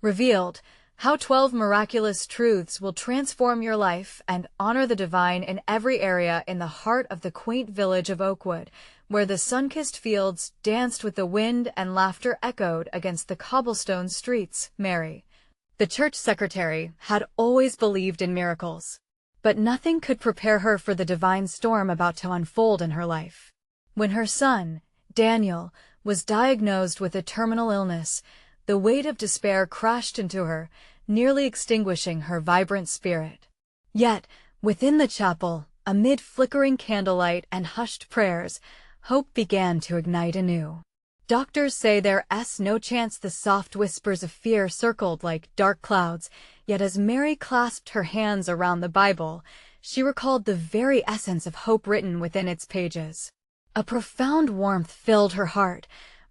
Revealed, how 12 miraculous truths will transform your life and honor the divine in every area in the heart of the quaint village of Oakwood, where the sun-kissed fields danced with the wind and laughter echoed against the cobblestone streets. Mary, the church secretary, had always believed in miracles, but nothing could prepare her for the divine storm about to unfold in her life. When her son, Daniel, was diagnosed with a terminal illness, the weight of despair crashed into her, nearly extinguishing her vibrant spirit. Yet, within the chapel, amid flickering candlelight and hushed prayers, hope began to ignite anew. Doctors say there's no chance. The soft whispers of fear circled like dark clouds, yet as Mary clasped her hands around the Bible, she recalled the very essence of hope written within its pages. A profound warmth filled her heart,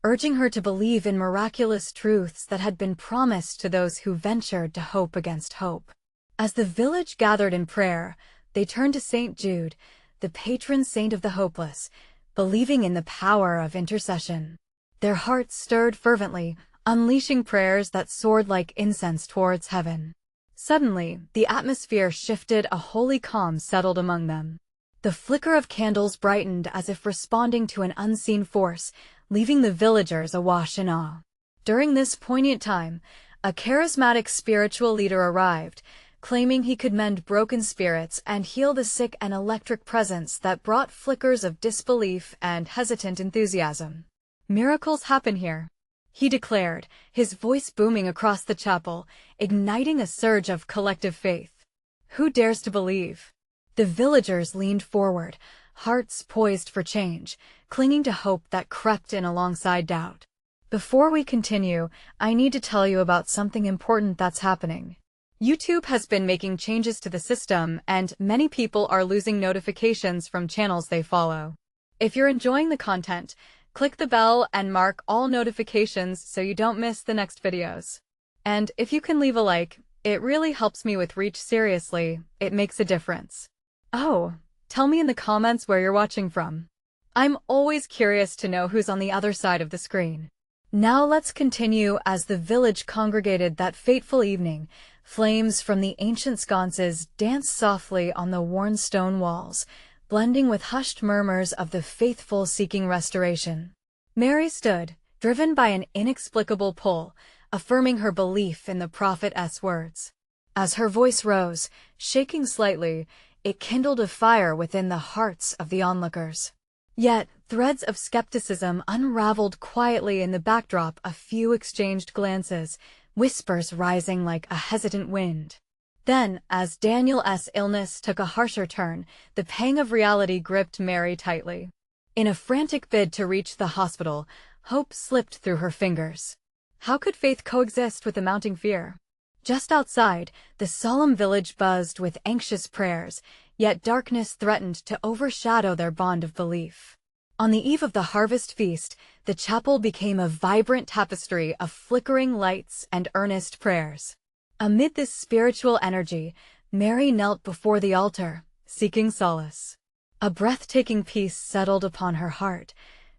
urging her to believe in miraculous truths that had been promised to those who ventured to hope against hope. As the village gathered in prayer, they turned to St. Jude, the patron saint of the hopeless, believing in the power of intercession. Their hearts stirred fervently, unleashing prayers that soared like incense towards heaven. Suddenly, the atmosphere shifted. A holy calm settled among them. The flicker of candles brightened as if responding to an unseen force, leaving the villagers awash in awe. During this poignant time, a charismatic spiritual leader arrived, claiming he could mend broken spirits and heal the sick, an electric presence that brought flickers of disbelief and hesitant enthusiasm. "Miracles happen here," he declared, his voice booming across the chapel, igniting a surge of collective faith. "Who dares to believe?" The villagers leaned forward, hearts poised for change, clinging to hope that crept in alongside doubt. Before we continue, I need to tell you about something important that's happening. YouTube has been making changes to the system, and many people are losing notifications from channels they follow. If you're enjoying the content, click the bell and mark all notifications so you don't miss the next videos. And if you can leave a like, it really helps me with reach. Seriously, it makes a difference. Oh, tell me in the comments where you're watching from. I'm always curious to know who's on the other side of the screen. Now let's continue. As the village congregated that fateful evening, flames from the ancient sconces danced softly on the worn stone walls, blending with hushed murmurs of the faithful seeking restoration. Mary stood, driven by an inexplicable pull, affirming her belief in the prophet's words. As her voice rose, shaking slightly, it kindled a fire within the hearts of the onlookers. Yet, threads of skepticism unraveled quietly in the backdrop. A few exchanged glances, whispers rising like a hesitant wind. Then, as Daniel's illness took a harsher turn, the pang of reality gripped Mary tightly. In a frantic bid to reach the hospital, hope slipped through her fingers. How could faith coexist with the mounting fear? Just outside, the solemn village buzzed with anxious prayers, yet darkness threatened to overshadow their bond of belief. On the eve of the harvest feast, the chapel became a vibrant tapestry of flickering lights and earnest prayers. Amid this spiritual energy, Mary knelt before the altar, seeking solace. A breathtaking peace settled upon her heart.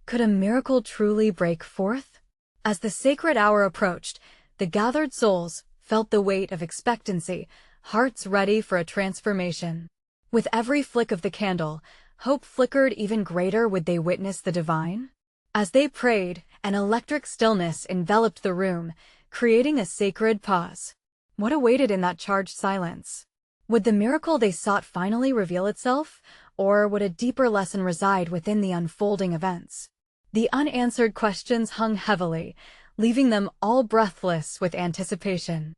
Could a miracle truly break forth? As the sacred hour approached, the gathered souls felt the weight of expectancy, hearts ready for a transformation. With every flick of the candle, hope flickered even greater. Would they witness the divine? As they prayed, an electric stillness enveloped the room, creating a sacred pause. What awaited in that charged silence? Would the miracle they sought finally reveal itself, or would a deeper lesson reside within the unfolding events? The unanswered questions hung heavily, leaving them all breathless with anticipation.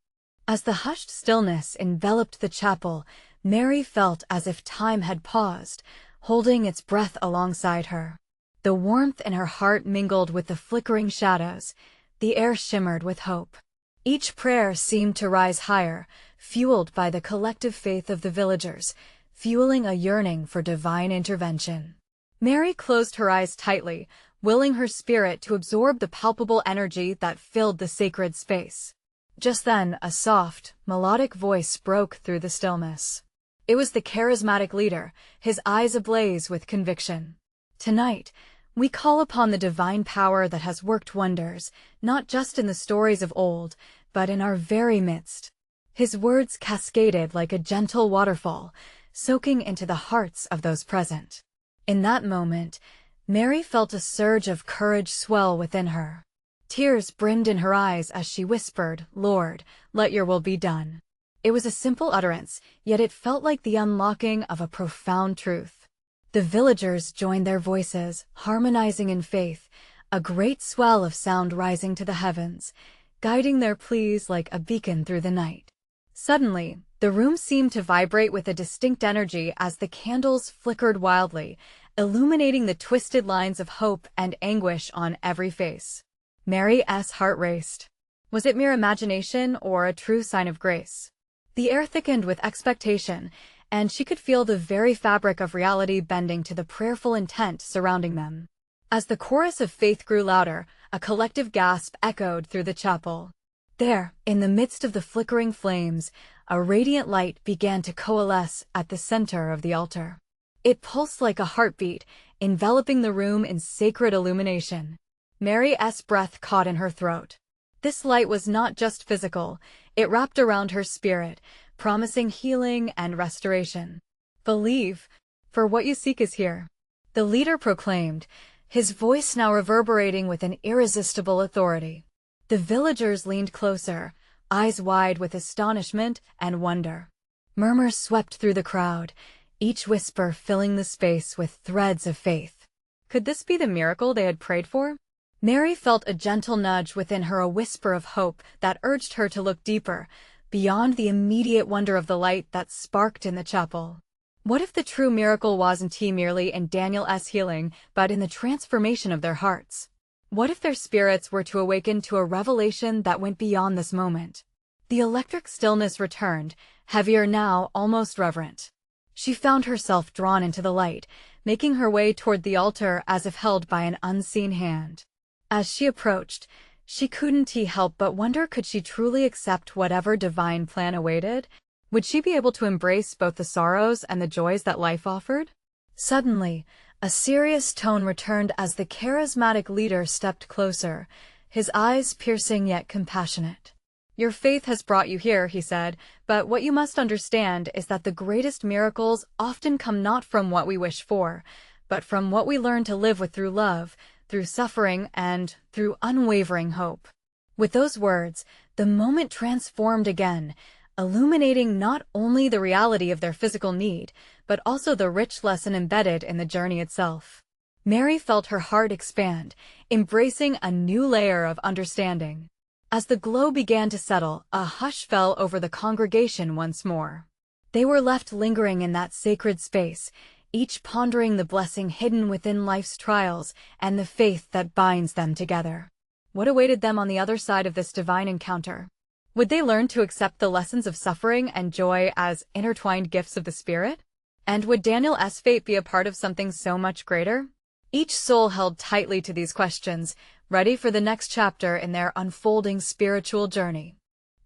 As the hushed stillness enveloped the chapel, Mary felt as if time had paused, holding its breath alongside her. The warmth in her heart mingled with the flickering shadows. The air shimmered with hope. Each prayer seemed to rise higher, fueled by the collective faith of the villagers, fueling a yearning for divine intervention. Mary closed her eyes tightly, willing her spirit to absorb the palpable energy that filled the sacred space. Just then, a soft, melodic voice broke through the stillness. It was the charismatic leader, his eyes ablaze with conviction. Tonight, we call upon the divine power that has worked wonders, not just in the stories of old, but in our very midst." His words cascaded like a gentle waterfall, soaking into the hearts of those present. In that moment, Mary felt a surge of courage swell within her. Tears brimmed in her eyes as she whispered, "Lord, let your will be done." It was a simple utterance, yet it felt like the unlocking of a profound truth. The villagers joined their voices, harmonizing in faith, a great swell of sound rising to the heavens, guiding their pleas like a beacon through the night. Suddenly, the room seemed to vibrate with a distinct energy as the candles flickered wildly, illuminating the twisted lines of hope and anguish on every face. Mary's heart raced. Was it mere imagination or a true sign of grace? The air thickened with expectation, and she could feel the very fabric of reality bending to the prayerful intent surrounding them. As the chorus of faith grew louder, a collective gasp echoed through the chapel. There, in the midst of the flickering flames, a radiant light began to coalesce at the center of the altar. It pulsed like a heartbeat, enveloping the room in sacred illumination. Mary's breath caught in her throat. This light was not just physical, it wrapped around her spirit, promising healing and restoration. "Believe, for what you seek is here," the leader proclaimed, his voice now reverberating with an irresistible authority. The villagers leaned closer, eyes wide with astonishment and wonder. Murmurs swept through the crowd, each whisper filling the space with threads of faith. Could this be the miracle they had prayed for? Mary felt a gentle nudge within her, a whisper of hope that urged her to look deeper, beyond the immediate wonder of the light that sparked in the chapel. What if the true miracle wasn't merely in Daniel's healing, but in the transformation of their hearts? What if their spirits were to awaken to a revelation that went beyond this moment? The electric stillness returned, heavier now, almost reverent. She found herself drawn into the light, making her way toward the altar as if held by an unseen hand. As she approached, she couldn't help but wonder, could she truly accept whatever divine plan awaited? Would she be able to embrace both the sorrows and the joys that life offered? Suddenly, a serious tone returned as the charismatic leader stepped closer, his eyes piercing yet compassionate. "Your faith has brought you here," he said, "but what you must understand is that the greatest miracles often come not from what we wish for, but from what we learn to live with through love, through suffering, and through unwavering hope." With those words, the moment transformed again, illuminating not only the reality of their physical need, but also the rich lesson embedded in the journey itself. Mary felt her heart expand, embracing a new layer of understanding. As the glow began to settle, a hush fell over the congregation once more. They were left lingering in that sacred space, each pondering the blessing hidden within life's trials and the faith that binds them together. What awaited them on the other side of this divine encounter? Would they learn to accept the lessons of suffering and joy as intertwined gifts of the Spirit? And would Daniel's fate be a part of something so much greater? Each soul held tightly to these questions, ready for the next chapter in their unfolding spiritual journey.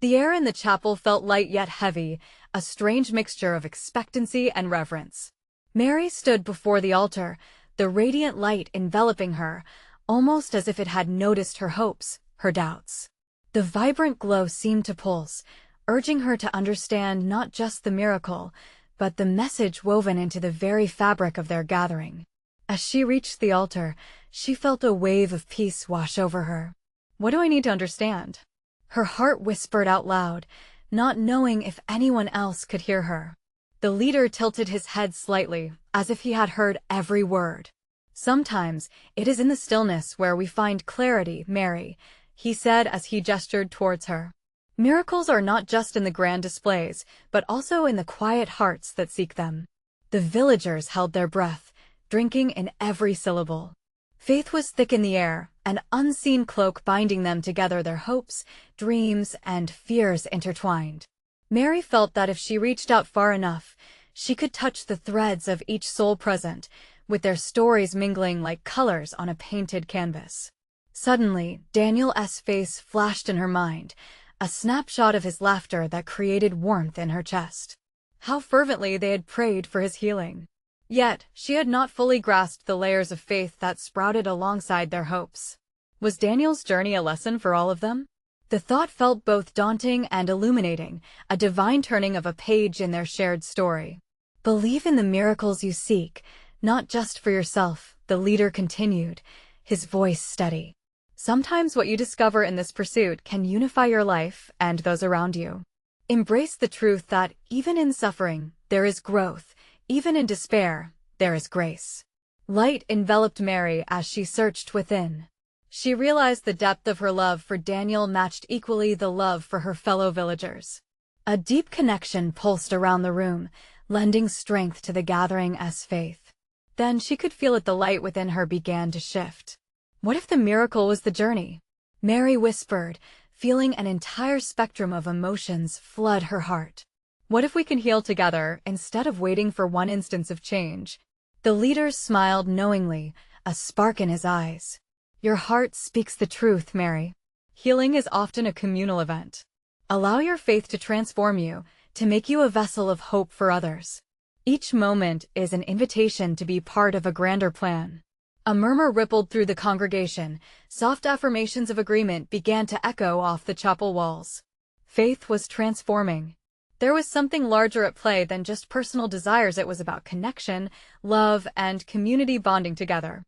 The air in the chapel felt light yet heavy, a strange mixture of expectancy and reverence. Mary stood before the altar, the radiant light enveloping her, almost as if it had noticed her hopes, her doubts. The vibrant glow seemed to pulse, urging her to understand not just the miracle, but the message woven into the very fabric of their gathering. As she reached the altar, she felt a wave of peace wash over her. "What do I need to understand?" Her heart whispered out loud, not knowing if anyone else could hear her. The leader tilted his head slightly, as if he had heard every word. "Sometimes it is in the stillness where we find clarity, Mary," he said as he gestured towards her. "Miracles are not just in the grand displays, but also in the quiet hearts that seek them." The villagers held their breath, drinking in every syllable. Faith was thick in the air, an unseen cloak binding them together, their hopes, dreams, and fears intertwined. Mary felt that if she reached out far enough, she could touch the threads of each soul present, with their stories mingling like colors on a painted canvas. Suddenly, Daniel's face flashed in her mind, a snapshot of his laughter that created warmth in her chest. How fervently they had prayed for his healing. Yet, she had not fully grasped the layers of faith that sprouted alongside their hopes. Was Daniel's journey a lesson for all of them? The thought felt both daunting and illuminating, a divine turning of a page in their shared story. Believe in the miracles you seek, not just for yourself, the leader continued, his voice steady. Sometimes what you discover in this pursuit can unify your life and those around you. Embrace the truth that, even in suffering, there is growth, even in despair, there is grace. Light enveloped Mary as she searched within. She realized the depth of her love for Daniel matched equally the love for her fellow villagers. A deep connection pulsed around the room, lending strength to the gathering as faith. Then she could feel it, the light within her began to shift. What if the miracle was the journey? Mary whispered, feeling an entire spectrum of emotions flood her heart. What if we can heal together instead of waiting for one instance of change? The leader smiled knowingly, a spark in his eyes. Your heart speaks the truth, Mary. Healing is often a communal event. Allow your faith to transform you, to make you a vessel of hope for others. Each moment is an invitation to be part of a grander plan. A murmur rippled through the congregation. Soft affirmations of agreement began to echo off the chapel walls. Faith was transforming. There was something larger at play than just personal desires. It was about connection, love, and community bonding together.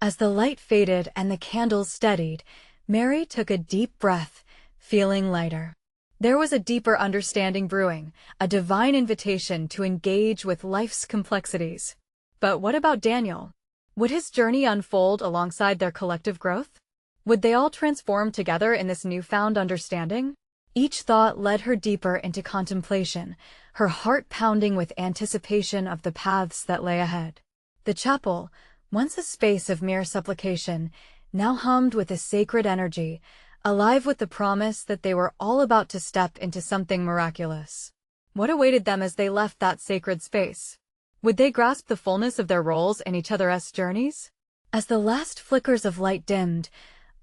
As the light faded and the candles steadied, Mary took a deep breath, feeling lighter. There was a deeper understanding brewing, a divine invitation to engage with life's complexities. But what about Daniel? Would his journey unfold alongside their collective growth? Would they all transform together in this newfound understanding? Each thought led her deeper into contemplation, her heart pounding with anticipation of the paths that lay ahead. The chapel, once a space of mere supplication, now hummed with a sacred energy, alive with the promise that they were all about to step into something miraculous. What awaited them as they left that sacred space? Would they grasp the fullness of their roles in each other's journeys? As the last flickers of light dimmed,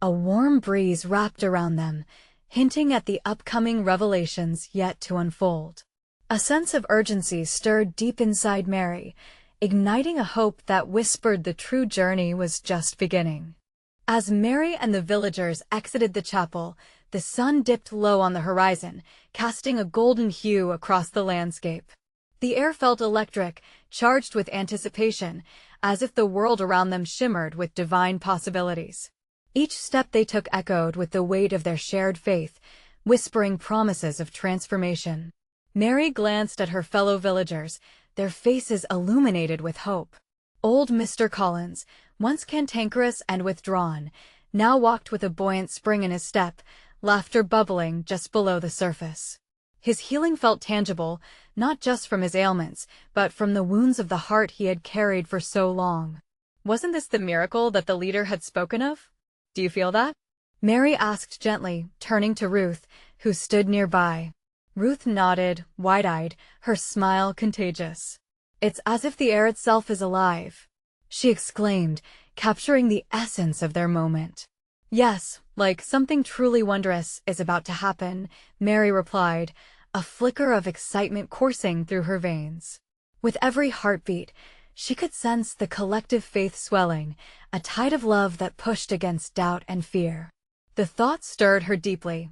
a warm breeze wrapped around them, hinting at the upcoming revelations yet to unfold. A sense of urgency stirred deep inside Mary, igniting a hope that whispered the true journey was just beginning. As Mary and the villagers exited the chapel, the sun dipped low on the horizon, casting a golden hue across the landscape. The air felt electric, charged with anticipation, as if the world around them shimmered with divine possibilities. Each step they took echoed with the weight of their shared faith, whispering promises of transformation. Mary glanced at her fellow villagers, their faces illuminated with hope. Old Mr. Collins, once cantankerous and withdrawn, now walked with a buoyant spring in his step, laughter bubbling just below the surface. His healing felt tangible, not just from his ailments, but from the wounds of the heart he had carried for so long. Wasn't this the miracle that the leader had spoken of? Do you feel that? Mary asked gently, turning to Ruth, who stood nearby. Ruth nodded, wide-eyed, her smile contagious. It's as if the air itself is alive, she exclaimed, capturing the essence of their moment. Yes, like something truly wondrous is about to happen, Mary replied, a flicker of excitement coursing through her veins. With every heartbeat, she could sense the collective faith swelling, a tide of love that pushed against doubt and fear. The thought stirred her deeply.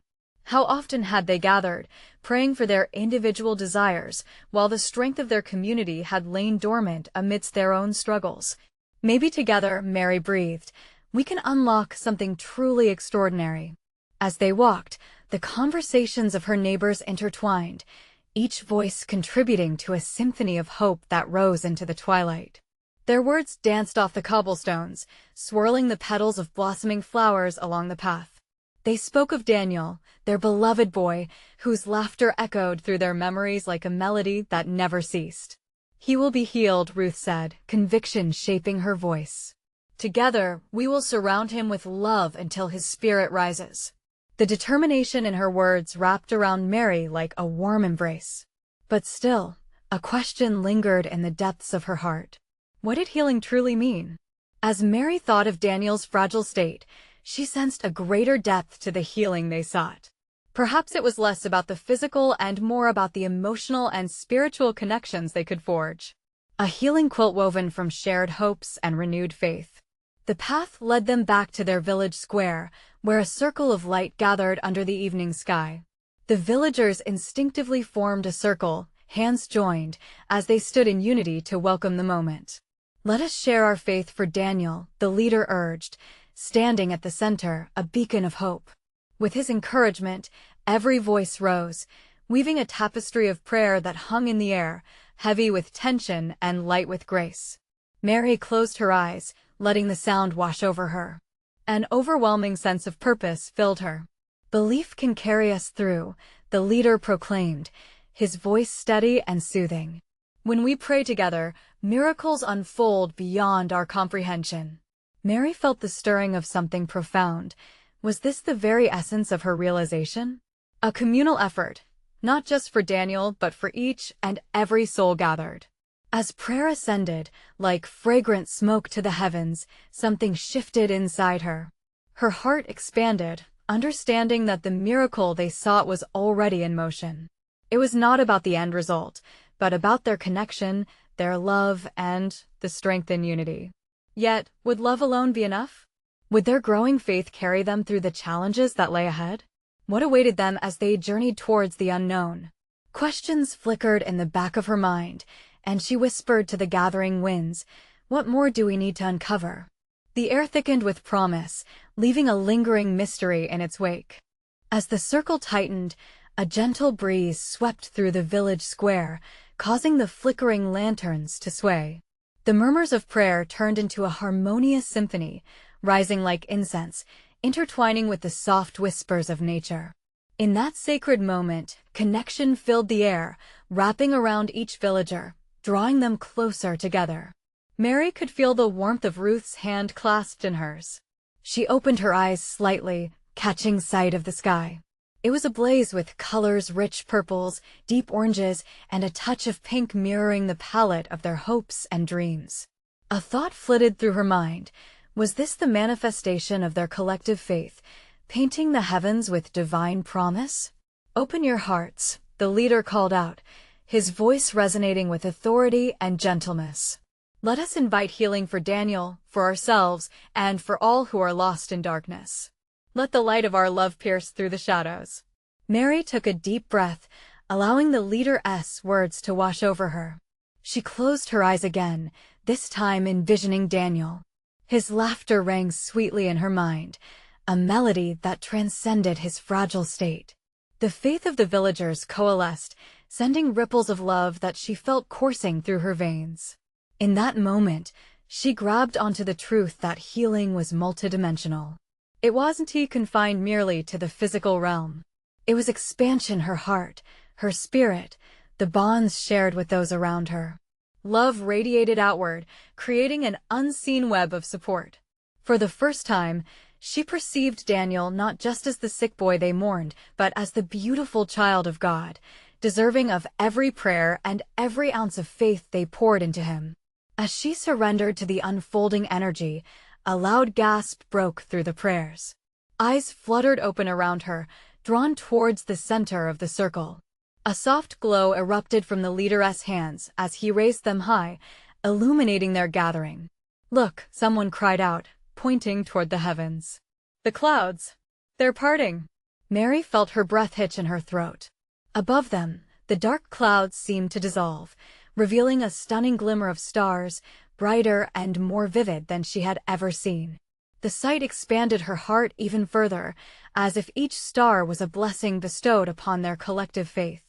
How often had they gathered, praying for their individual desires, while the strength of their community had lain dormant amidst their own struggles? Maybe together, Mary breathed, we can unlock something truly extraordinary. As they walked, the conversations of her neighbors intertwined, each voice contributing to a symphony of hope that rose into the twilight. Their words danced off the cobblestones, swirling the petals of blossoming flowers along the path. They spoke of Daniel, their beloved boy, whose laughter echoed through their memories like a melody that never ceased. He will be healed, Ruth said, conviction shaping her voice. Together, we will surround him with love until his spirit rises. The determination in her words wrapped around Mary like a warm embrace. But still, a question lingered in the depths of her heart. What did healing truly mean? As Mary thought of Daniel's fragile state, she sensed a greater depth to the healing they sought. Perhaps it was less about the physical and more about the emotional and spiritual connections they could forge. A healing quilt woven from shared hopes and renewed faith. The path led them back to their village square, where a circle of light gathered under the evening sky. The villagers instinctively formed a circle, hands joined, as they stood in unity to welcome the moment. "Let us share our faith for Daniel," the leader urged, standing at the center, a beacon of hope. With his encouragement, every voice rose, weaving a tapestry of prayer that hung in the air, heavy with tension and light with grace. Mary closed her eyes, letting the sound wash over her. An overwhelming sense of purpose filled her. "Belief can carry us through," the leader proclaimed, his voice steady and soothing. "When we pray together, miracles unfold beyond our comprehension." Mary felt the stirring of something profound. Was this the very essence of her realization? A communal effort, not just for Daniel but for each and every soul gathered. As prayer ascended, like fragrant smoke to the heavens, something shifted inside her. Her heart expanded, understanding that the miracle they sought was already in motion. It was not about the end result, but about their connection, their love, and the strength in unity. Yet, would love alone be enough? Would their growing faith carry them through the challenges that lay ahead? What awaited them as they journeyed towards the unknown? Questions flickered in the back of her mind, and she whispered to the gathering winds, "What more do we need to uncover?" The air thickened with promise, leaving a lingering mystery in its wake. As the circle tightened, a gentle breeze swept through the village square, causing the flickering lanterns to sway. The murmurs of prayer turned into a harmonious symphony, rising like incense, intertwining with the soft whispers of nature. In that sacred moment, connection filled the air, wrapping around each villager, drawing them closer together. Mary could feel the warmth of Ruth's hand clasped in hers. She opened her eyes slightly, catching sight of the sky. It was ablaze with colors, rich purples, deep oranges, and a touch of pink mirroring the palette of their hopes and dreams. A thought flitted through her mind. Was this the manifestation of their collective faith, painting the heavens with divine promise? "Open your hearts," the leader called out, his voice resonating with authority and gentleness. "Let us invite healing for Daniel, for ourselves, and for all who are lost in darkness. Let the light of our love pierce through the shadows." Mary took a deep breath, allowing the leader's words to wash over her. She closed her eyes again, this time envisioning Daniel. His laughter rang sweetly in her mind, a melody that transcended his fragile state. The faith of the villagers coalesced, sending ripples of love that she felt coursing through her veins. In that moment, she grabbed onto the truth that healing was multidimensional. It wasn't confined merely to the physical realm. It was expansion her heart, her spirit, the bonds shared with those around her. Love radiated outward, creating an unseen web of support. For the first time, she perceived Daniel not just as the sick boy they mourned, but as the beautiful child of God, deserving of every prayer and every ounce of faith they poured into him. As she surrendered to the unfolding energy, a loud gasp broke through the prayers. Eyes fluttered open around her, drawn towards the center of the circle. A soft glow erupted from the leader's hands as he raised them high, illuminating their gathering. "Look," someone cried out, pointing toward the heavens. "The clouds! They're parting!" Mary felt her breath hitch in her throat. Above them, the dark clouds seemed to dissolve, revealing a stunning glimmer of stars, brighter and more vivid than she had ever seen. The sight expanded her heart even further, as if each star was a blessing bestowed upon their collective faith.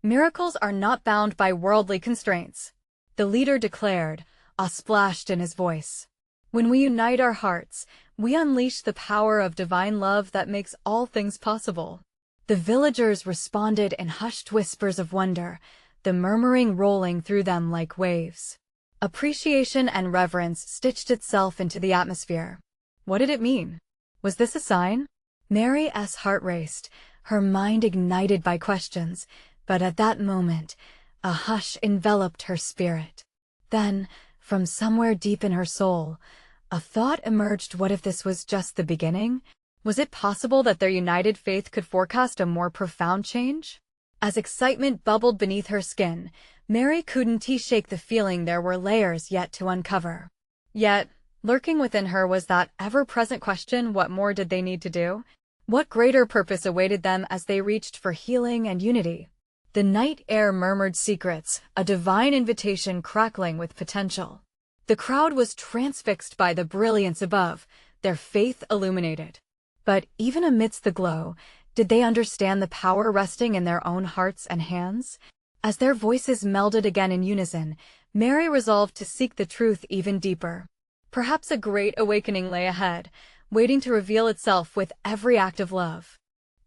"Miracles are not bound by worldly constraints," the leader declared, awe splashed in his voice. "When we unite our hearts, we unleash the power of divine love that makes all things possible." The villagers responded in hushed whispers of wonder, the murmuring rolling through them like waves. Appreciation and reverence stitched itself into the atmosphere. What did it mean? Was this a sign? Mary's heart raced, her mind ignited by questions, but at that moment, a hush enveloped her spirit. Then, from somewhere deep in her soul, a thought emerged. What if this was just the beginning? Was it possible that their united faith could forecast a more profound change? As excitement bubbled beneath her skin, Mary couldn't shake the feeling there were layers yet to uncover. Yet, Lurking within her was that ever-present question: what more did they need to do? What greater purpose awaited them as they reached for healing and unity? The night air murmured secrets, a divine invitation crackling with potential. The crowd was transfixed by the brilliance above, their faith illuminated. But even amidst the glow, did they understand the power resting in their own hearts and hands? As their voices melded again in unison, Mary resolved to seek the truth even deeper. Perhaps a great awakening lay ahead, waiting to reveal itself with every act of love.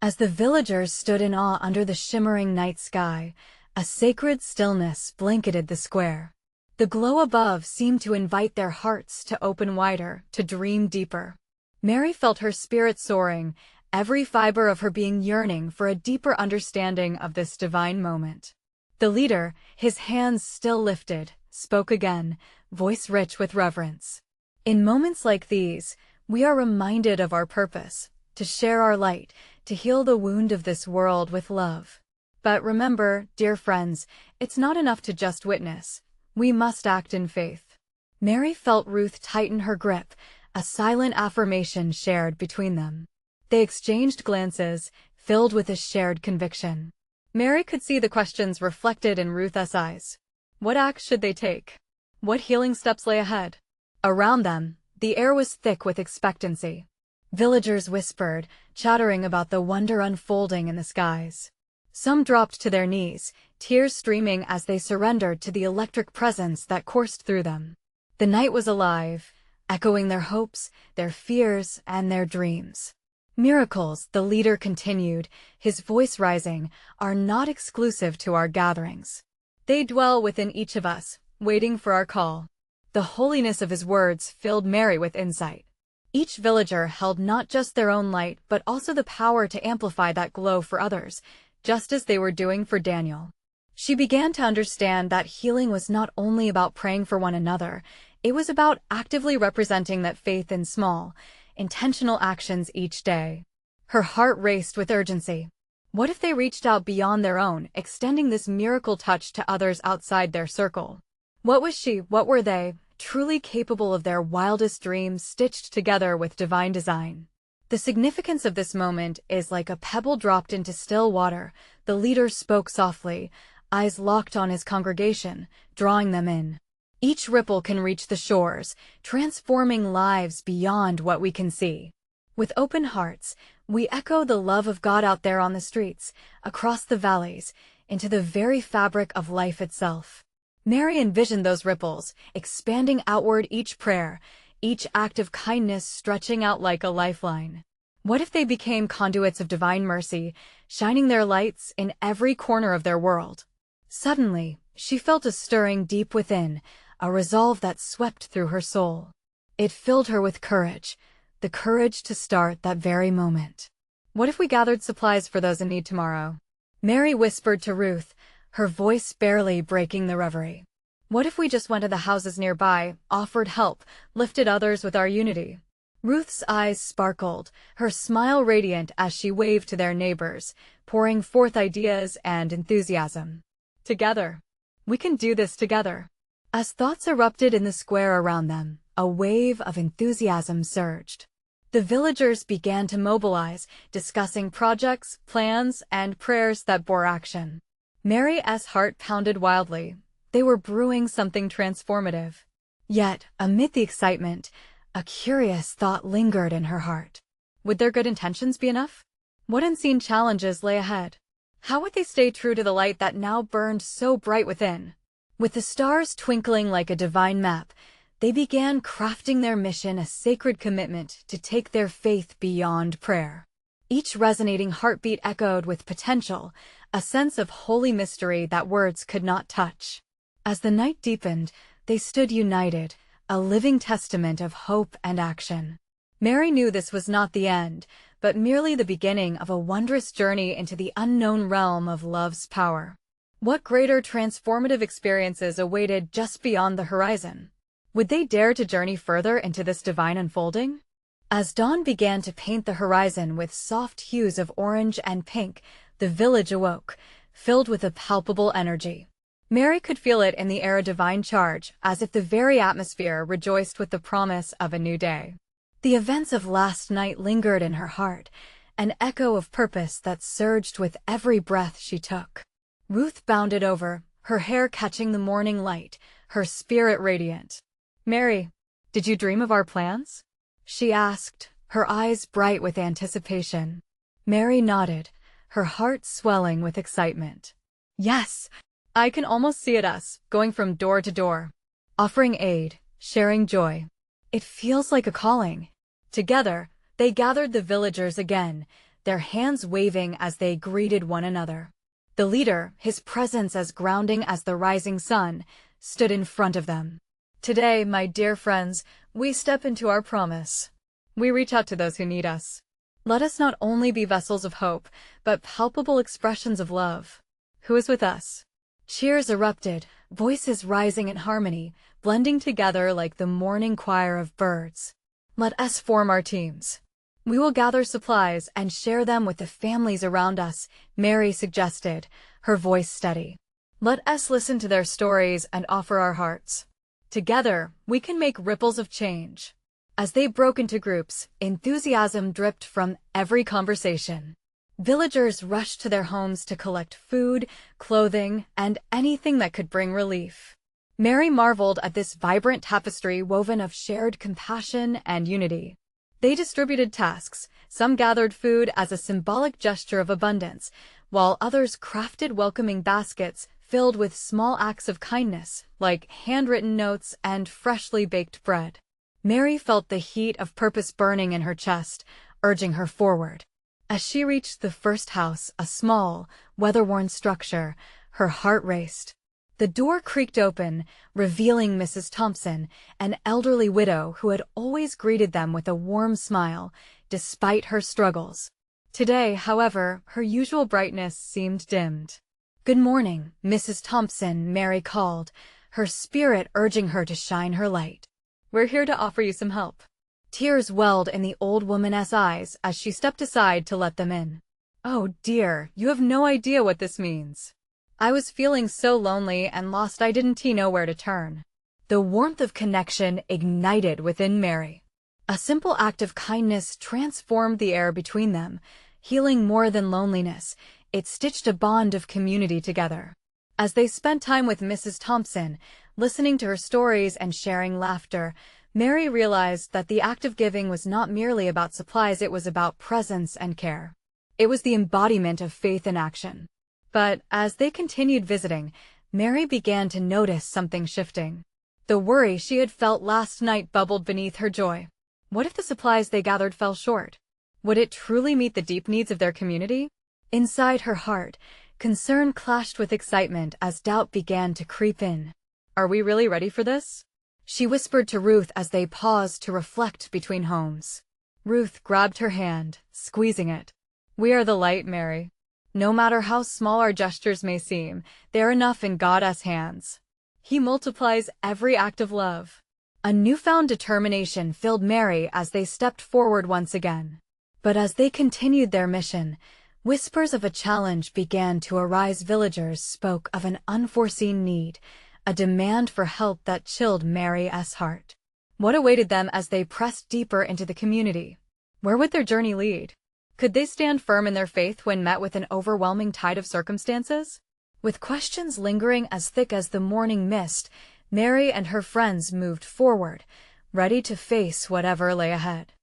As the villagers stood in awe under the shimmering night sky, a sacred stillness blanketed the square. The glow above seemed to invite their hearts to open wider, to dream deeper. Mary felt her spirit soaring, every fiber of her being yearning for a deeper understanding of this divine moment. The leader, his hands still lifted, spoke again, voice rich with reverence. In moments like these, we are reminded of our purpose, to share our light, to heal the wound of this world with love. But remember, dear friends, it's not enough to just witness. We must act in faith. Mary felt Ruth tighten her grip, a silent affirmation shared between them. They exchanged glances, filled with a shared conviction. Mary could see the questions reflected in Ruth's eyes. What acts should they take? What healing steps lay ahead? Around them, the air was thick with expectancy. Villagers whispered, chattering about the wonder unfolding in the skies. Some dropped to their knees, tears streaming as they surrendered to the electric presence that coursed through them. The night was alive, echoing their hopes, their fears, and their dreams. Miracles, the leader continued, his voice rising, are not exclusive to our gatherings. They dwell within each of us, waiting for our call. The holiness of his words filled Mary with insight. Each villager held not just their own light but also the power to amplify that glow for others, just as they were doing for Daniel. She began to understand that healing was not only about praying for one another, it was about actively representing that faith in small, intentional actions each day. Her heart raced with urgency. What if they reached out beyond their own, extending this miracle touch to others outside their circle? What was she, what were they, truly capable of their wildest dreams stitched together with divine design? The significance of this moment is like a pebble dropped into still water. The leader spoke softly, eyes locked on his congregation, drawing them in. Each ripple can reach the shores, transforming lives beyond what we can see. With open hearts, we echo the love of God out there on the streets, across the valleys, into the very fabric of life itself. Mary envisioned those ripples, expanding outward, each prayer, each act of kindness stretching out like a lifeline. What if they became conduits of divine mercy, shining their lights in every corner of their world? Suddenly, she felt a stirring deep within, a resolve that swept through her soul. It filled her with courage, the courage to start that very moment. What if we gathered supplies for those in need tomorrow? Mary whispered to Ruth, her voice barely breaking the reverie. What if we just went to the houses nearby, offered help, lifted others with our unity? Ruth's eyes sparkled, her smile radiant as she waved to their neighbors, pouring forth ideas and enthusiasm. Together. We can do this together. As thoughts erupted in the square around them, a wave of enthusiasm surged. The villagers began to mobilize, discussing projects, plans, and prayers that bore action. Mary's heart pounded wildly. They were brewing something transformative. Yet, amid the excitement, a curious thought lingered in her heart. Would their good intentions be enough? What unseen challenges lay ahead? How would they stay true to the light that now burned so bright within? With the stars twinkling like a divine map, they began crafting their mission, a sacred commitment to take their faith beyond prayer. Each resonating heartbeat echoed with potential, a sense of holy mystery that words could not touch. As the night deepened, they stood united, a living testament of hope and action. Mary knew this was not the end, but merely the beginning of a wondrous journey into the unknown realm of love's power. What greater transformative experiences awaited just beyond the horizon? Would they dare to journey further into this divine unfolding? As dawn began to paint the horizon with soft hues of orange and pink, the village awoke, filled with a palpable energy. Mary could feel it in the air, a divine charge, as if the very atmosphere rejoiced with the promise of a new day. The events of last night lingered in her heart, an echo of purpose that surged with every breath she took. Ruth bounded over, her hair catching the morning light, her spirit radiant. "Mary, did you dream of our plans?" she asked, her eyes bright with anticipation. Mary nodded, her heart swelling with excitement. "Yes, I can almost see us going from door to door, offering aid, sharing joy. It feels like a calling." Together, they gathered the villagers again, their hands waving as they greeted one another. The leader, his presence as grounding as the rising sun, stood in front of them. "Today, my dear friends, we step into our promise. We reach out to those who need us. Let us not only be vessels of hope, but palpable expressions of love. Who is with us?" Cheers erupted, voices rising in harmony, blending together like the morning choir of birds. "Let us form our teams. We will gather supplies and share them with the families around us," Mary suggested, her voice steady. "Let us listen to their stories and offer our hearts. Together, we can make ripples of change." As they broke into groups, enthusiasm dripped from every conversation. Villagers rushed to their homes to collect food, clothing, and anything that could bring relief. Mary marveled at this vibrant tapestry woven of shared compassion and unity. They distributed tasks. Some gathered food as a symbolic gesture of abundance, while others crafted welcoming baskets filled with small acts of kindness, like handwritten notes and freshly baked bread. Mary felt the heat of purpose burning in her chest, urging her forward. As she reached the first house, a small, weather-worn structure, her heart raced. The door creaked open, revealing Mrs. Thompson, an elderly widow who had always greeted them with a warm smile, despite her struggles. Today, however, her usual brightness seemed dimmed. "Good morning, Mrs. Thompson," Mary called, her spirit urging her to shine her light. "We're here to offer you some help." Tears welled in the old woman's eyes as she stepped aside to let them in. "Oh dear, you have no idea what this means. I was feeling so lonely and lost I didn't know where to turn." The warmth of connection ignited within Mary. A simple act of kindness transformed the air between them, healing more than loneliness. It stitched a bond of community together. As they spent time with Mrs. Thompson, listening to her stories and sharing laughter, Mary realized that the act of giving was not merely about supplies, it was about presence and care. It was the embodiment of faith in action. But as they continued visiting, Mary began to notice something shifting. The worry she had felt last night bubbled beneath her joy. What if the supplies they gathered fell short? Would it truly meet the deep needs of their community? Inside her heart, concern clashed with excitement as doubt began to creep in. "Are we really ready for this?" she whispered to Ruth as they paused to reflect between homes. Ruth grabbed her hand, squeezing it. "We are the light, Mary. No matter how small our gestures may seem, they're enough in God's hands. He multiplies every act of love." A newfound determination filled Mary as they stepped forward once again. But as they continued their mission, whispers of a challenge began to arise. Villagers spoke of an unforeseen need, a demand for help that chilled Mary's heart. What awaited them as they pressed deeper into the community? Where would their journey lead? Could they stand firm in their faith when met with an overwhelming tide of circumstances? With questions lingering as thick as the morning mist, Mary and her friends moved forward, ready to face whatever lay ahead.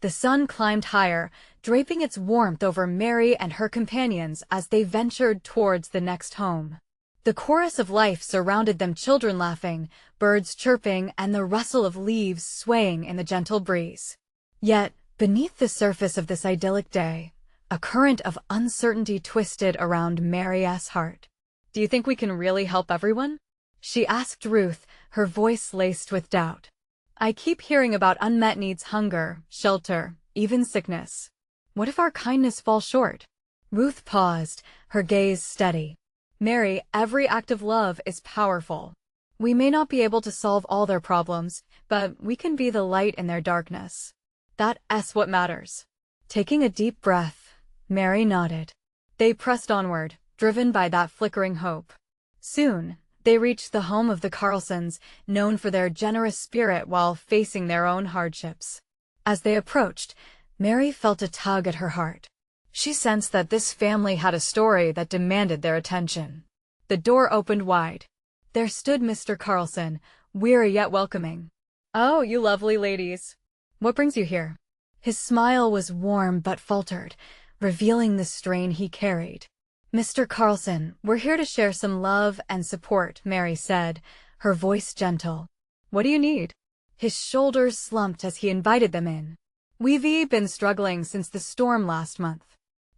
The sun climbed higher, draping its warmth over Mary and her companions as they ventured towards the next home. The chorus of life surrounded them, children laughing, birds chirping, and the rustle of leaves swaying in the gentle breeze. Yet, beneath the surface of this idyllic day, a current of uncertainty twisted around Mary's heart. "Do you think we can really help everyone?" she asked Ruth, her voice laced with doubt. "I keep hearing about unmet needs, hunger, shelter, even sickness. What if our kindness falls short?" Ruth paused, her gaze steady. "Mary, every act of love is powerful. We may not be able to solve all their problems, but we can be the light in their darkness. That's what matters." Taking a deep breath, Mary nodded. They pressed onward, driven by that flickering hope. Soon, They reached the home of the Carlsons, known for their generous spirit while facing their own hardships. As they approached, Mary felt a tug at her heart. She sensed that this family had a story that demanded their attention. The door opened wide. There stood Mr. Carlson, weary yet welcoming. "Oh, you lovely ladies. What brings you here?" His smile was warm but faltered, revealing the strain he carried. "Mr. Carlson, we're here to share some love and support," Mary said, her voice gentle. "What do you need?" His shoulders slumped as he invited them in. "We've been struggling since the storm last month.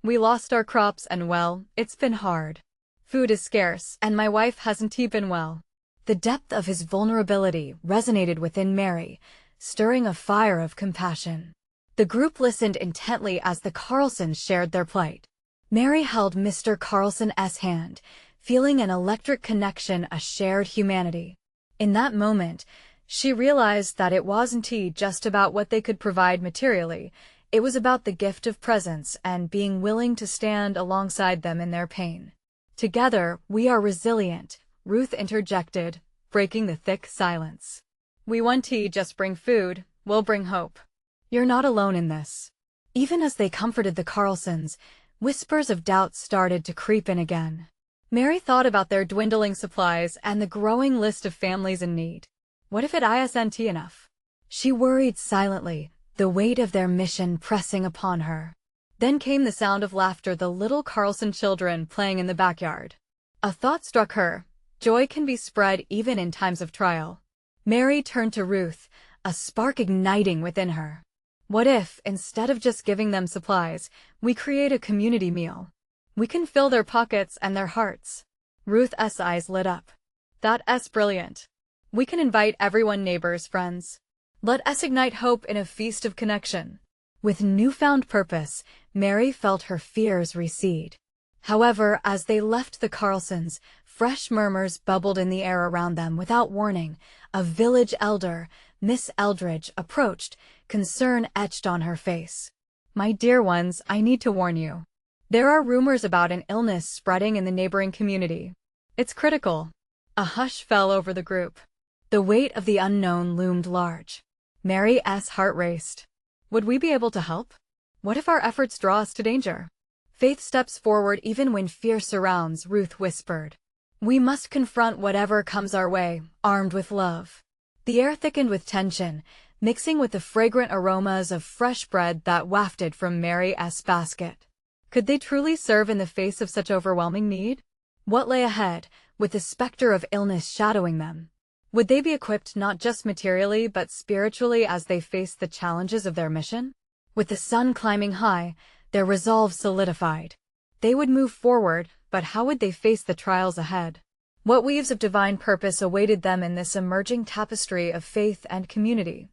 We lost our crops and, well, it's been hard. Food is scarce, and my wife hasn't been well." The depth of his vulnerability resonated within Mary, stirring a fire of compassion. The group listened intently as the Carlsons shared their plight. Mary held Mr. Carlson's hand, feeling an electric connection, a shared humanity. In that moment, she realized that it wasn't just about what they could provide materially. It was about the gift of presence and being willing to stand alongside them in their pain. "Together, we are resilient," Ruth interjected, breaking the thick silence. "We won't just bring food, we'll bring hope. You're not alone in this." Even as they comforted the Carlsons, whispers of doubt started to creep in again. Mary thought about their dwindling supplies and the growing list of families in need. What if it isn't enough? She worried silently, the weight of their mission pressing upon her. Then came the sound of laughter, the little Carlson children playing in the backyard. A thought struck her. Joy can be spread even in times of trial. Mary turned to Ruth, a spark igniting within her. What if, instead of just giving them supplies, we create a community meal? We can fill their pockets and their hearts. Ruth's eyes lit up. That's brilliant. We can invite everyone, neighbors, friends. Let us ignite hope in a feast of connection. With newfound purpose, Mary felt her fears recede. However, as they left the Carlsons, fresh murmurs bubbled in the air around them. Without warning, a village elder, Miss Eldridge, approached, concern etched on her face. "My dear ones, I need to warn you. There are rumors about an illness spreading in the neighboring community. It's critical." A hush fell over the group. The weight of the unknown loomed large. Mary's heart raced. Would we be able to help? What if our efforts draw us to danger? "Faith steps forward even when fear surrounds," Ruth whispered. "We must confront whatever comes our way, armed with love." The air thickened with tension, mixing with the fragrant aromas of fresh bread that wafted from Mary's basket. Could they truly serve in the face of such overwhelming need? What lay ahead, with the specter of illness shadowing them? Would they be equipped not just materially but spiritually as they faced the challenges of their mission? With the sun climbing high, their resolve solidified. They would move forward, but how would they face the trials ahead? What weaves of divine purpose awaited them in this emerging tapestry of faith and community?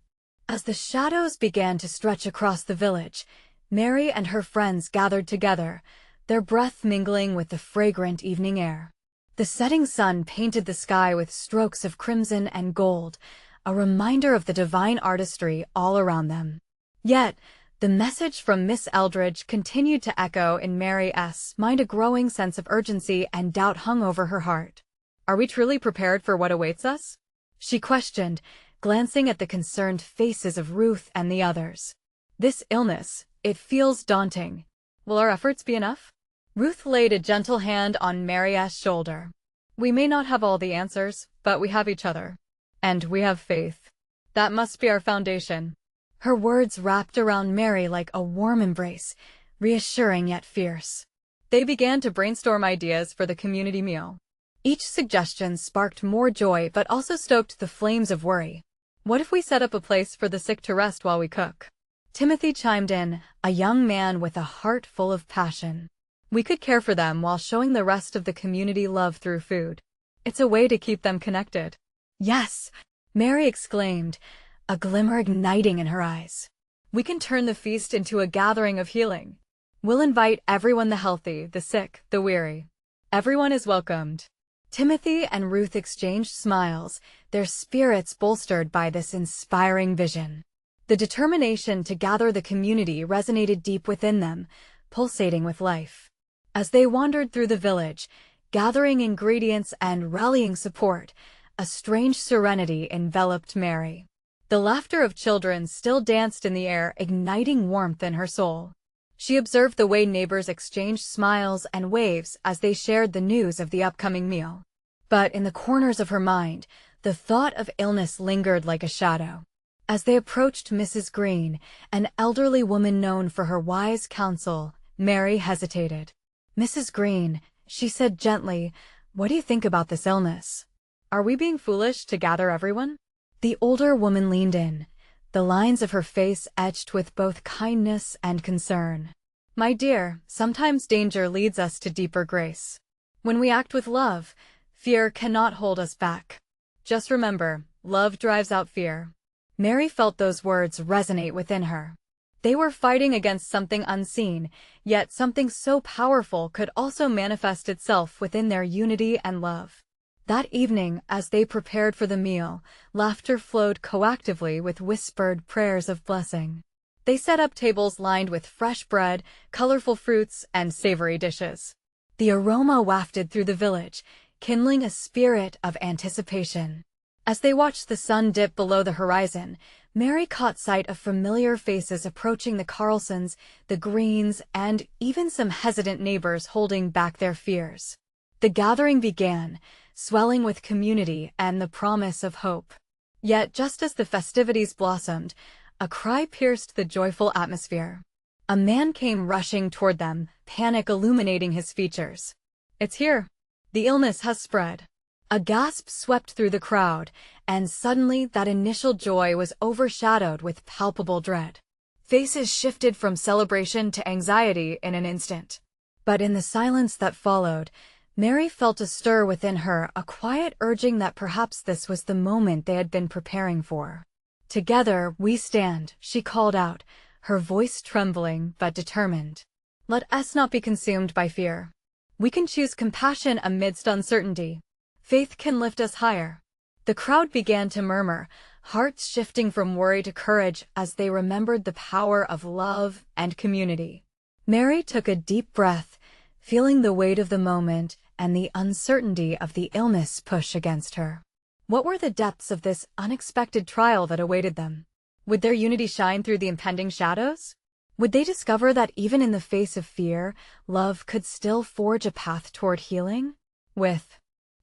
As the shadows began to stretch across the village, Mary and her friends gathered together, their breath mingling with the fragrant evening air. The setting sun painted the sky with strokes of crimson and gold, a reminder of the divine artistry all around them. Yet, the message from Miss Eldridge continued to echo in Mary's mind. A growing sense of urgency and doubt hung over her heart. "Are we truly prepared for what awaits us?" she questioned, glancing at the concerned faces of Ruth and the others. "This illness, it feels daunting. Will our efforts be enough?" Ruth laid a gentle hand on Mary's shoulder. "We may not have all the answers, but we have each other. And we have faith. That must be our foundation." Her words wrapped around Mary like a warm embrace, reassuring yet fierce. They began to brainstorm ideas for the community meal. Each suggestion sparked more joy but also stoked the flames of worry. "What if we set up a place for the sick to rest while we cook?" Timothy chimed in, a young man with a heart full of passion. "We could care for them while showing the rest of the community love through food. It's a way to keep them connected." "Yes!" Mary exclaimed, a glimmer igniting in her eyes. "We can turn the feast into a gathering of healing. We'll invite everyone, the healthy, the sick, the weary. Everyone is welcomed." Timothy and Ruth exchanged smiles, their spirits bolstered by this inspiring vision. The determination to gather the community resonated deep within them, pulsating with life. As they wandered through the village, gathering ingredients and rallying support, a strange serenity enveloped Mary. The laughter of children still danced in the air, igniting warmth in her soul. She observed the way neighbors exchanged smiles and waves as they shared the news of the upcoming meal. But in the corners of her mind, the thought of illness lingered like a shadow. As they approached Mrs. Green, an elderly woman known for her wise counsel, Mary hesitated. "Mrs. Green," she said gently, "what do you think about this illness? Are we being foolish to gather everyone?" The older woman leaned in, the lines of her face etched with both kindness and concern. "My dear, sometimes danger leads us to deeper grace. When we act with love, fear cannot hold us back. Just remember, love drives out fear." Mary felt those words resonate within her. They were fighting against something unseen, yet something so powerful could also manifest itself within their unity and love. That evening, as they prepared for the meal, laughter flowed coactively with whispered prayers of blessing. They set up tables lined with fresh bread, colorful fruits, and savory dishes. The aroma wafted through the village, kindling a spirit of anticipation. As they watched the sun dip below the horizon, Mary caught sight of familiar faces approaching the Carlsons, the Greens, and even some hesitant neighbors holding back their fears. The gathering began, swelling with community and the promise of hope. Yet just as the festivities blossomed, a cry pierced the joyful atmosphere. A man came rushing toward them, panic illuminating his features. "It's here. The illness has spread." A gasp swept through the crowd, and suddenly that initial joy was overshadowed with palpable dread. Faces shifted from celebration to anxiety in an instant. But in the silence that followed, Mary felt a stir within her, a quiet urging that perhaps this was the moment they had been preparing for. "Together we stand," she called out, her voice trembling but determined. "Let us not be consumed by fear. We can choose compassion amidst uncertainty. Faith can lift us higher." The crowd began to murmur, hearts shifting from worry to courage as they remembered the power of love and community. Mary took a deep breath, feeling the weight of the moment and the uncertainty of the illness push against her. What were the depths of this unexpected trial that awaited them? Would their unity shine through the impending shadows? Would they discover that even in the face of fear, love could still forge a path toward healing? With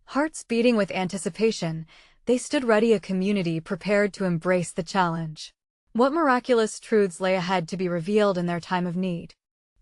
hearts beating with anticipation, they stood ready, a community prepared to embrace the challenge. What miraculous truths lay ahead to be revealed in their time of need?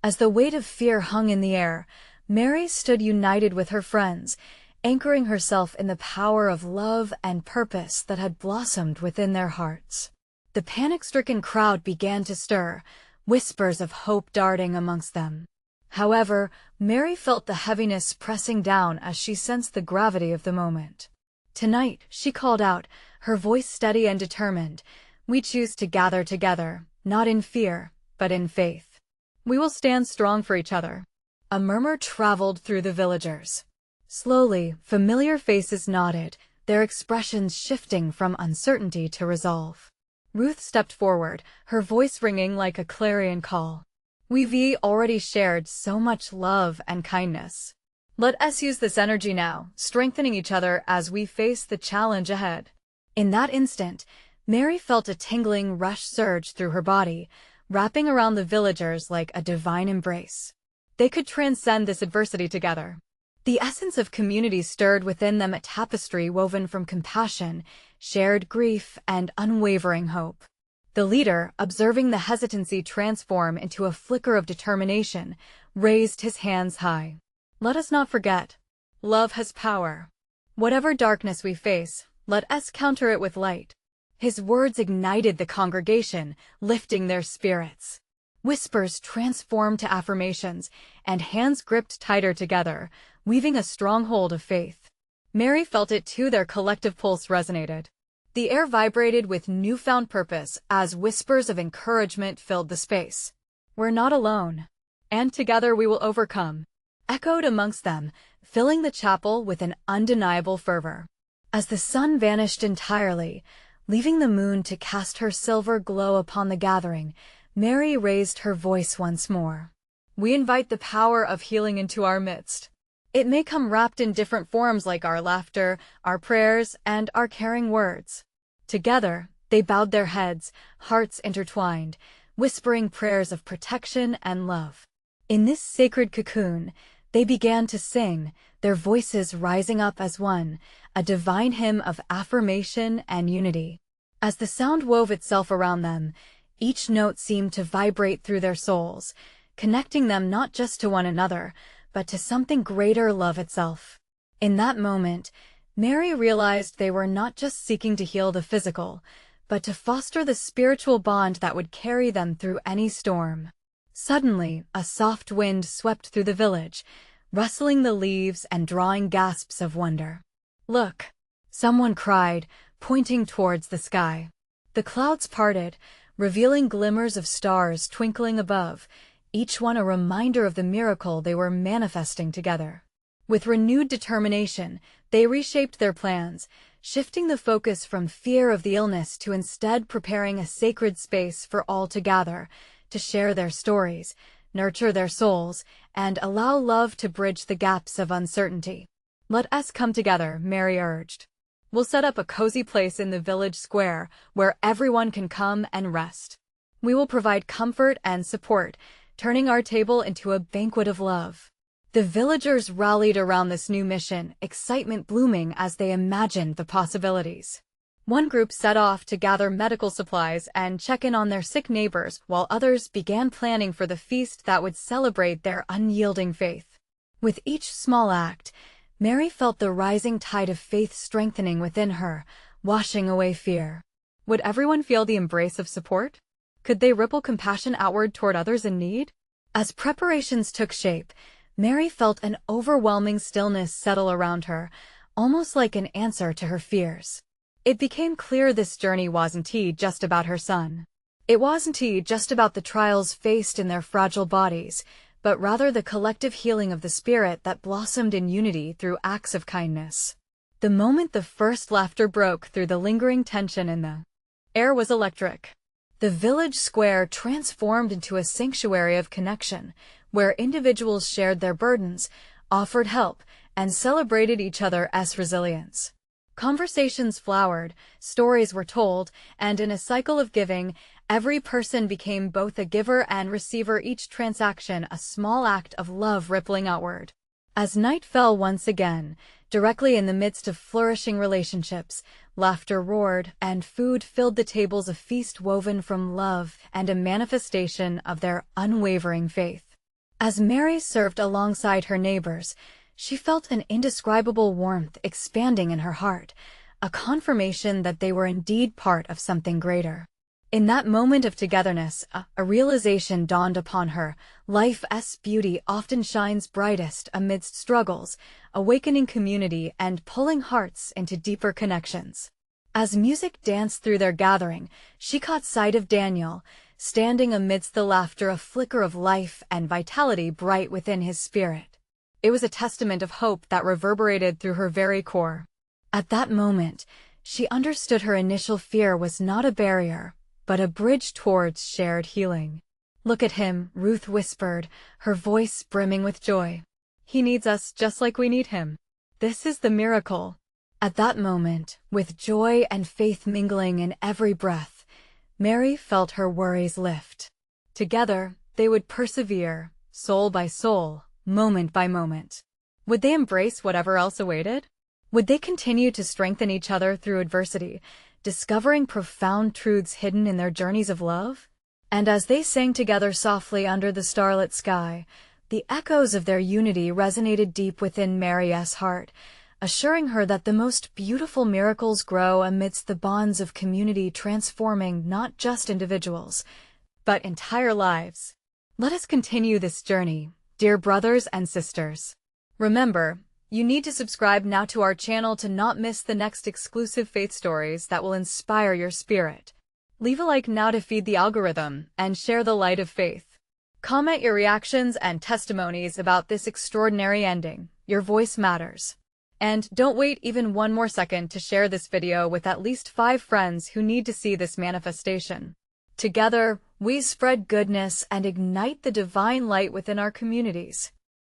As the weight of fear hung in the air, Mary stood united with her friends, anchoring herself in the power of love and purpose that had blossomed within their hearts. The panic-stricken crowd began to stir, whispers of hope darting amongst them. However, Mary felt the heaviness pressing down as she sensed the gravity of the moment. "Tonight," she called out, her voice steady and determined, "we choose to gather together, not in fear, but in faith. We will stand strong for each other." A murmur traveled through the villagers. Slowly, familiar faces nodded, their expressions shifting from uncertainty to resolve. Ruth stepped forward, her voice ringing like a clarion call. "We've already shared so much love and kindness. Let us use this energy now, strengthening each other as we face the challenge ahead." In that instant, Mary felt a tingling rush surge through her body, wrapping around the villagers like a divine embrace. They could transcend this adversity together. The essence of community stirred within them, a tapestry woven from compassion, shared grief, and unwavering hope. The leader, observing the hesitancy transform into a flicker of determination, raised his hands high. "Let us not forget. Love has power. Whatever darkness we face, let us counter it with light." His words ignited the congregation, lifting their spirits. Whispers transformed to affirmations, and hands gripped tighter together, weaving a stronghold of faith. Mary felt it too, their collective pulse resonated. The air vibrated with newfound purpose as whispers of encouragement filled the space. "We're not alone, and together we will overcome," echoed amongst them, filling the chapel with an undeniable fervor. As the sun vanished entirely, leaving the moon to cast her silver glow upon the gathering, Mary raised her voice once more. "We invite the power of healing into our midst. It may come wrapped in different forms like our laughter, our prayers, and our caring words. Together, they bowed their heads, hearts intertwined, whispering prayers of protection and love. In this sacred cocoon, they began to sing, their voices rising up as one, a divine hymn of affirmation and unity. As the sound wove itself around them, each note seemed to vibrate through their souls, connecting them not just to one another, but to something greater, love itself. In that moment, Mary realized they were not just seeking to heal the physical, but to foster the spiritual bond that would carry them through any storm. Suddenly, a soft wind swept through the village, rustling the leaves and drawing gasps of wonder. "Look!" someone cried, pointing towards the sky. The clouds parted, revealing glimmers of stars twinkling above, each one a reminder of the miracle they were manifesting together. With renewed determination, they reshaped their plans, shifting the focus from fear of the illness to instead preparing a sacred space for all to gather, to share their stories, nurture their souls, and allow love to bridge the gaps of uncertainty. "Let us come together," Mary urged. "We'll set up a cozy place in the village square where everyone can come and rest. We will provide comfort and support, turning our table into a banquet of love." The villagers rallied around this new mission, excitement blooming as they imagined the possibilities. One group set off to gather medical supplies and check in on their sick neighbors, while others began planning for the feast that would celebrate their unyielding faith. With each small act, Mary felt the rising tide of faith strengthening within her, washing away fear. Would everyone feel the embrace of support? Could they ripple compassion outward toward others in need? As preparations took shape, Mary felt an overwhelming stillness settle around her, almost like an answer to her fears. It became clear this journey wasn't just about her son. It wasn't just about the trials faced in their fragile bodies, but rather the collective healing of the spirit that blossomed in unity through acts of kindness. The moment the first laughter broke through the lingering tension in the air was electric. The village square transformed into a sanctuary of connection, where individuals shared their burdens, offered help, and celebrated each other's resilience. Conversations flowered, stories were told, and in a cycle of giving, every person became both a giver and receiver, each transaction a small act of love rippling outward. As night fell once again, directly in the midst of flourishing relationships, laughter roared, and food filled the tables, a feast woven from love and a manifestation of their unwavering faith. As Mary served alongside her neighbors, she felt an indescribable warmth expanding in her heart, a confirmation that they were indeed part of something greater. In that moment of togetherness, a realization dawned upon her: life's beauty often shines brightest amidst struggles, awakening community and pulling hearts into deeper connections. As music danced through their gathering, she caught sight of Daniel, standing amidst the laughter, a flicker of life and vitality bright within his spirit. It was a testament of hope that reverberated through her very core. At that moment, she understood her initial fear was not a barrier, but a bridge towards shared healing. "Look at him," Ruth whispered, her voice brimming with joy. "He needs us just like we need him. This is the miracle." At that moment, with joy and faith mingling in every breath, Mary felt her worries lift. Together, they would persevere, soul by soul, moment by moment. Would they embrace whatever else awaited? Would they continue to strengthen each other through adversity, discovering profound truths hidden in their journeys of love? And as they sang together softly under the starlit sky, the echoes of their unity resonated deep within Mary's heart, assuring her that the most beautiful miracles grow amidst the bonds of community, transforming not just individuals, but entire lives. Let us continue this journey, dear brothers and sisters. Remember, you need to subscribe now to our channel to not miss the next exclusive faith stories that will inspire your spirit. Leave a like now to feed the algorithm and share the light of faith. Comment your reactions and testimonies about this extraordinary ending. Your voice matters. And don't wait even one more second to share this video with at least 5 friends who need to see this manifestation. Together, we spread goodness and ignite the divine light within our communities.